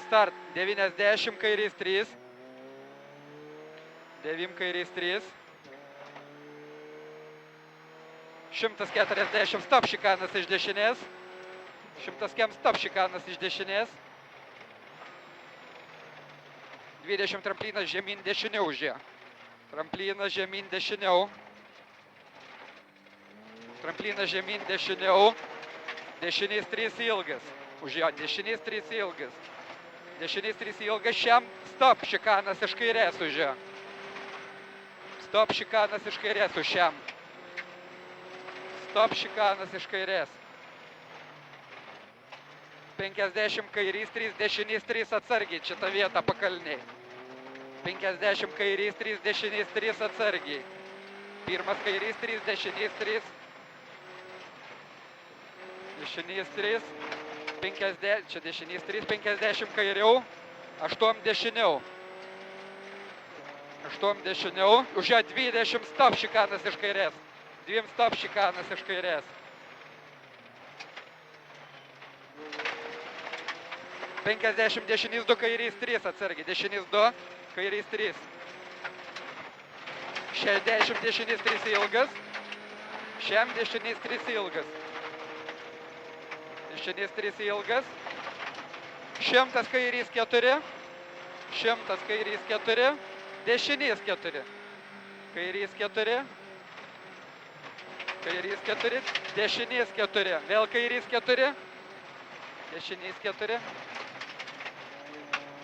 start. 90, kairys 3. 9, kairys 3. 140, stop šikanas iš dešinės. 100 kem stop šikanas iš dešinės. 20 tramplinas žemyn dešiniau užėjo. Tramplinas žemyn dešiniau. Tramplinas žemyn dešiniau. Dešinės 3 ilgas. Užėjo, dešinės 3 ilgas. Dešinės 3 ilgas, šiam stop šikanas iš kairės užėjo. Stop šikanas iš kairės už šiam. Stop šikanas iš kairės. 50 kairys 3, dešinės 3 atsargiai, šitą vietą pakalniai. 50 kairys 3, dešinės 3 atsargiai. Pirmas kairys 3, dešinės 3. Dešinės 3. 50, čia dešinės 3, 50 kairiau. 8 dešiniau. 8 dešiniau. Už ją 20 stop šikanas iš kairės. 2 stop šikanas iš kairės. 50 dešinys 2, kairys 3 atsargiai. Dešinys 2, kairys 3. 60 dešinys 3 ilgas. Šiam dešinys 3 ilgas. Dešinys 3 ilgas. 100 kairys 4. 100 kairys 4. Dešinys 4. Kairys 4. Kairys 4. Dešinys 4. Vėl kairys 4. Dešinys 4.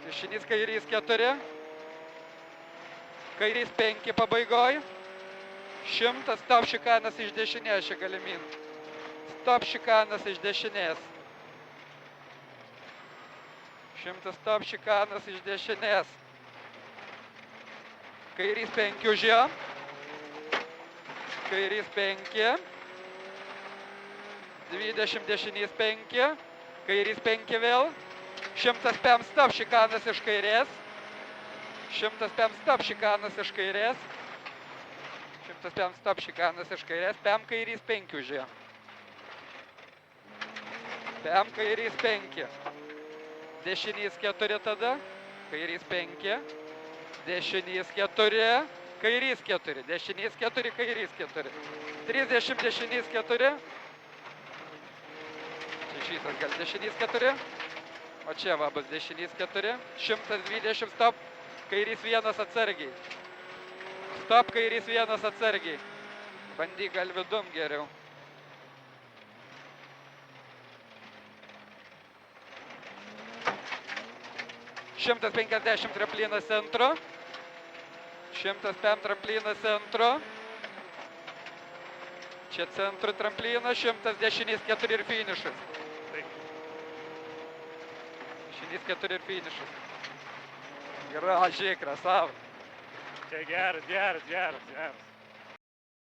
Dešinys kairys 4. Kairys 5 pabaigoj. 100 stop šikanas iš dešinės čia galimyn. Stop šikanas iš dešinės. 100 stop šikanas iš dešinės. Kairys 5 užėjo. Kairys 5. 20 dešinys 5. Kairys 5 vėl. 100 pem stop šikanas iš kairės. 100 pem stop šikanas iš kairės. 100 pem stop šikanas iš kairės. Pem kairys 5 užėjo. Pem kairys 5. Dešinys 4 tada. Kairys 5. Dešinys 4. Kairys 4. Dešinys 4, kairys 4. 30 dešinys 4. Čia šitas gal dešinys 4. O čia va bus dešinys 4. 120 stop. Kairys 1 atsargiai. Stop kairys 1 atsargiai. Bandyk gal vidum geriau. Šimtas 50 tramplinas centro. 105 tramplinas centro. Čia centro tramplinas. 100 dešinys 4 ir finišas. Dešinys 4 ir finišas. Gražiai, krasava. Čia geras, geras, geras, geras.